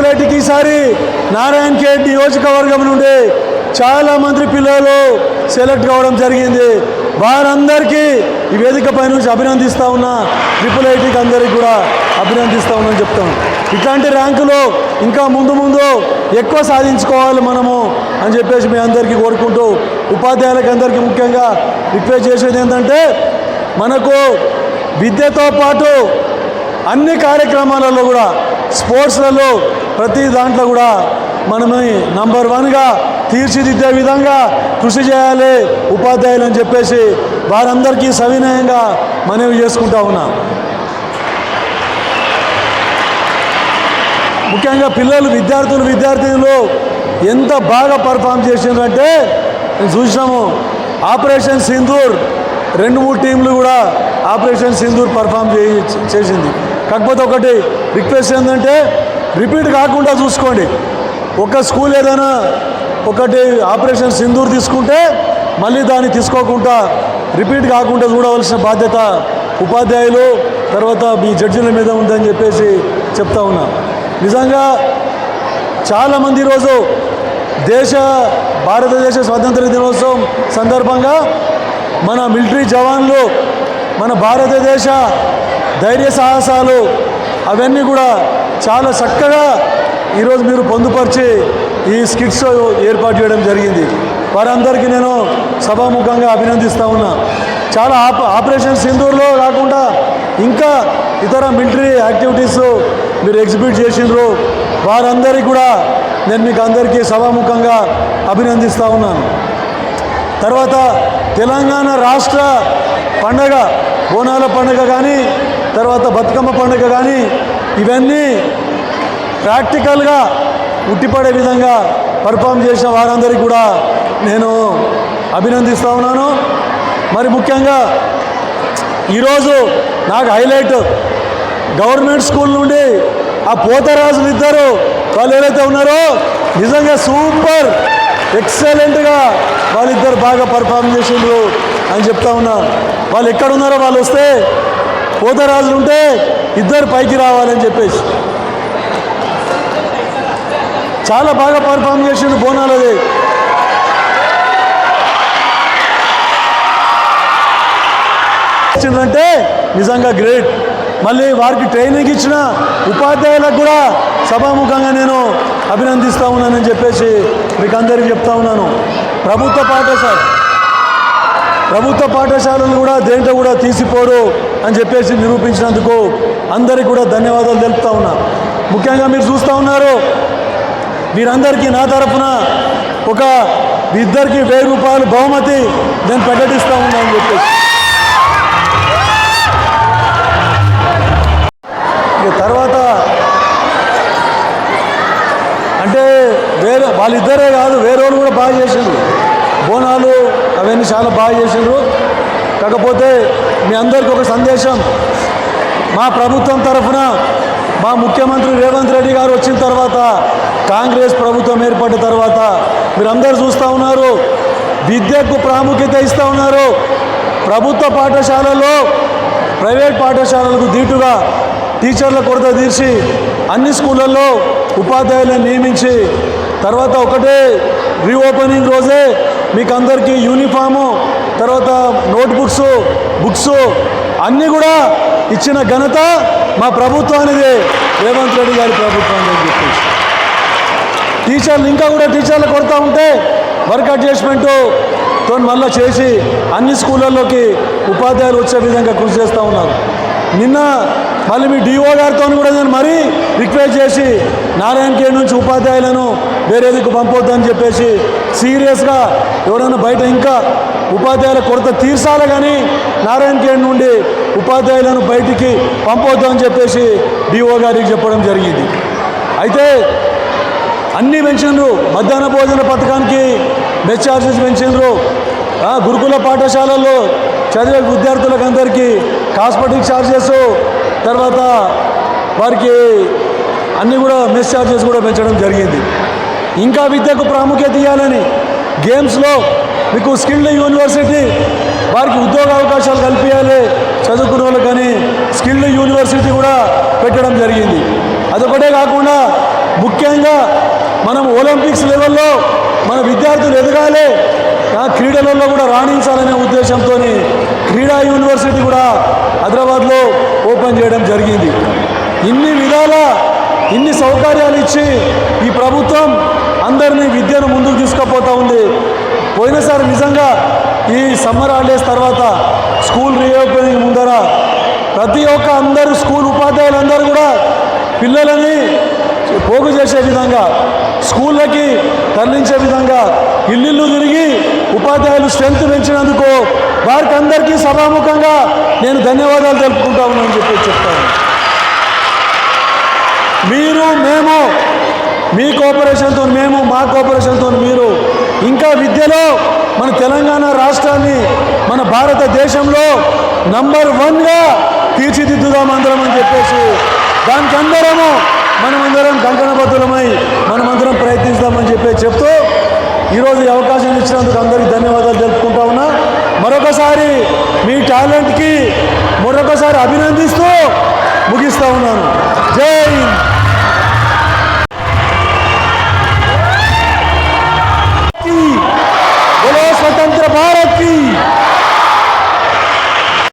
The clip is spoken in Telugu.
ట్రిపుల్ ఐటీకి ఈసారి నారాయణ ఖేడ్ నియోజకవర్గం నుండి చాలామంది పిల్లలు సెలెక్ట్ కావడం జరిగింది. వారందరికీ ఈ వేదికపై నుంచి అభినందిస్తూ ఉన్నా. ట్రిపుల్ ఐటీకి అందరికీ కూడా అభినందిస్తూ ఉన్నాను చెప్తాను. ఇట్లాంటి ర్యాంకులు ఇంకా ముందు ముందు ఎక్కువ సాధించుకోవాలి మనము అని చెప్పేసి మీ అందరికీ కోరుకుంటూ, ఉపాధ్యాయులకి అందరికీ ముఖ్యంగా రిక్వెస్ట్ చేసేది ఏంటంటే, మనకు విద్యతో పాటు అన్ని కార్యక్రమాలలో కూడా స్పోర్ట్స్లలో ప్రతి దాంట్లో కూడా మనమే నంబర్ 1గా తీర్చిదిద్దే విధంగా కృషి చేయాలి ఉపాధ్యాయులు అని చెప్పేసి వారందరికీ సవినయంగా మనవి చేసుకుంటా ఉన్నాం. ముఖ్యంగా పిల్లలు విద్యార్థులు ఎంత బాగా పర్ఫామ్ చేసిందంటే చూసినాము. ఆపరేషన్ సింధూర్ 2-3 టీంలు కూడా ఆపరేషన్ సింధూర్ పర్ఫామ్ చేసింది. కాకపోతే ఒకటి రిక్వెస్ట్ ఏంటంటే, రిపీట్ కాకుండా చూసుకోండి. ఒక స్కూల్ ఏదైనా ఒకటి ఆపరేషన్ సింధూర్ తీసుకుంటే మళ్ళీ దాన్ని తీసుకోకుండా రిపీట్ కాకుండా చూడవలసిన బాధ్యత ఉపాధ్యాయులు తర్వాత మీ జడ్జిల మీద ఉందని చెప్పేసి చెప్తా ఉన్నా. నిజంగా చాలామంది ఈరోజు భారతదేశ స్వాతంత్ర దినోత్సవం సందర్భంగా మన మిలిటరీ జవాన్లు మన భారతదేశ ధైర్య సాహసాలు అవన్నీ కూడా చాలా చక్కగా ఈరోజు మీరు పొందుపరిచి ఈ స్కిట్స్ ఏర్పాటు చేయడం జరిగింది. వారందరికీ నేను సభాముఖంగా అభినందిస్తూ ఉన్నా. చాలా ఆపరేషన్ సింధూర్లో కాకుండా ఇంకా ఇతర మిలిటరీ యాక్టివిటీస్ మీరు ఎగ్జిబిట్ చేసిండ్రు. వారందరికీ కూడా నేను మీకు అందరికీ సభాముఖంగా అభినందిస్తూ ఉన్నాను. తర్వాత తెలంగాణ రాష్ట్ర పండగ బోనాల పండుగ కానీ తర్వాత బతుకమ్మ పండుగ కానీ ఇవన్నీ ప్రాక్టికల్గా ఉట్టిపడే విధంగా పర్ఫామ్ చేసిన వారందరికీ కూడా నేను అభినందిస్తూ ఉన్నాను. మరి ముఖ్యంగా ఈరోజు నాకు హైలైట్ గవర్నమెంట్ స్కూల్ నుండి ఆ పోతరాజులు ఇద్దరు వాళ్ళు ఏదైతే ఉన్నారో నిజంగా సూపర్ ఎక్సలెంట్గా వాళ్ళిద్దరు బాగా పర్ఫామ్ చేసిండ్రు అని చెప్తా ఉన్నా. వాళ్ళు ఎక్కడున్నారో వాళ్ళు వస్తే పోతరాజులు ఉంటే ఇద్దరు పైకి రావాలని చెప్పేసి చాలా బాగా పర్ఫామ్ చేసిండు బోనాలది. అంటే నిజంగా గ్రేట్. మళ్ళీ వారికి ట్రైనింగ్ ఇచ్చిన ఉపాధ్యాయులకు కూడా సభాముఖంగా నేను అభినందిస్తూ ఉన్నానని చెప్పేసి మీకు అందరికీ చెప్తా ఉన్నాను. ప్రభుత్వ పాఠశాలలు కూడా దేంట్లో కూడా తీసిపోరు అని చెప్పేసి నిరూపించినందుకు అందరికీ కూడా ధన్యవాదాలు తెలుపుతా ఉన్నా. ముఖ్యంగా మీరు చూస్తూ ఉన్నారు, మీరందరికీ నా తరఫున ఒక ఇద్దరికి 1000 రూపాయలు బహుమతి నేను ప్రకటిస్తూ ఉన్నాను అని చెప్పేసి. తర్వాత అంటే వాళ్ళిద్దరే కాదు, వేరే వాళ్ళు కూడా బాగా చేసిండ్రు. బోనాలు అవన్నీ చాలా బాగా చేసిండ్రు. కాకపోతే మీ అందరికీ ఒక సందేశం, మా ప్రభుత్వం తరఫున మా ముఖ్యమంత్రి రేవంత్ రెడ్డి గారు వచ్చిన తర్వాత, కాంగ్రెస్ ప్రభుత్వం ఏర్పడిన తర్వాత మీరందరూ చూస్తూ ఉన్నారు, విద్యకు ప్రాముఖ్యత ఇస్తూ ఉన్నారు. ప్రభుత్వ పాఠశాలలో ప్రైవేట్ పాఠశాలలకు దీటుగా టీచర్ల కొరత తీర్చి అన్ని స్కూళ్ళల్లో ఉపాధ్యాయులను నియమించి తర్వాత ఒకటే రీఓపెనింగ్ రోజే మీకు అందరికీ యూనిఫాము తర్వాత బుక్స్ అన్నీ కూడా ఇచ్చిన ఘనత మా ప్రభుత్వానిదే, రేవంత్ రెడ్డి గారి ప్రభుత్వాన్ని అని చెప్పేసి. టీచర్లు ఇంకా కూడా టీచర్లు కొడతా ఉంటే వర్క్ అడ్జస్ట్మెంట్తో మళ్ళీ చేసి అన్ని స్కూళ్ళల్లోకి ఉపాధ్యాయులు వచ్చే విధంగా కృషి చేస్తూ ఉన్నారు. నిన్న మళ్ళీ మీ డిఓ గారితో కూడా నేను మరీ రిక్వెస్ట్ చేసి నారాయణ ఖేడ్ నుంచి ఉపాధ్యాయులను వేరే దిక్కు పంపొద్దని చెప్పేసి సీరియస్గా ఎవరైనా బయట ఇంకా ఉపాధ్యాయుల కొరత తీర్చాలి కానీ నారాయణ ఖేడ్ నుండి ఉపాధ్యాయులను బయటికి పంపొద్దు అని చెప్పేసి డిఓ గారికి చెప్పడం జరిగింది. అయితే అన్నీ పెంచిండ్రు, మధ్యాహ్న భోజన పథకానికి మెస్ ఛార్జెస్ పెంచిండ్రు, గురుకుల పాఠశాలల్లో చదివే విద్యార్థులకు అందరికీ కాస్మెటిక్ ఛార్జెస్ తర్వాత వారికి అన్నీ కూడా మెస్ ఛార్జెస్ కూడా పెంచడం జరిగింది. ఇంకా విద్యకు ప్రాముఖ్యత ఇవ్వాలని గేమ్స్లో మీకు స్కిల్డ్ యూనివర్సిటీ వారికి ఉద్యోగ అవకాశాలు కల్పించాలి చదువుకున్న వాళ్ళకి కానీ స్కిల్డ్ యూనివర్సిటీ కూడా పెట్టడం జరిగింది. అదొకటే కాకుండా ముఖ్యంగా మనం ఒలింపిక్స్ లెవెల్లో మన విద్యార్థులు ఎదగాలి, క్రీడలలో కూడా రాణించాలనే ఉద్దేశంతో క్రీడా యూనివర్సిటీ కూడా హైదరాబాద్లో ఓపెన్ చేయడం జరిగింది. ఇన్ని విధాల ఇన్ని సౌకర్యాలు ఇచ్చి ఈ ప్రభుత్వం అందరినీ విద్యను ముందుకు తీసుకుపోతూ ఉంది. పోయినసారి నిజంగా ఈ సమ్మర్ హాలిడేస్ తర్వాత స్కూల్ రీఓపెనింగ్ ముందర ప్రతి ఒక్క అందరూ స్కూల్ ఉపాధ్యాయులందరూ కూడా పిల్లలని పోగు చేసే విధంగా, స్కూళ్ళకి తరలించే విధంగా ఇల్లు తిరిగి ఉపాధ్యాయులు స్ట్రెంత్ పెంచినందుకు వారికి అందరికీ సభాముఖంగా నేను ధన్యవాదాలు తెలుపుకుంటా ఉన్నానని చెప్తాను. మీరు మేము మీ కోఆపరేషన్తో, మేము మా కోఆపరేషన్తో మీరు ఇంకా విద్యలో మన తెలంగాణ రాష్ట్రాన్ని మన భారతదేశంలో నంబర్ 1గా తీర్చిదిద్దుదాం అందరం అని చెప్పేసి దానికి మనమందరం కంకణబద్ధులమై మనమందరం ప్రయత్నిస్తామని చెప్తూ ఈరోజు ఈ అవకాశం ఇచ్చినందుకు అందరికీ ధన్యవాదాలు తెలుపుకుంటా ఉన్నా. మరొకసారి మీ టాలెంట్కి మరొకసారి అభినందిస్తూ ముగిస్తూ ఉన్నాను. జై హింద్.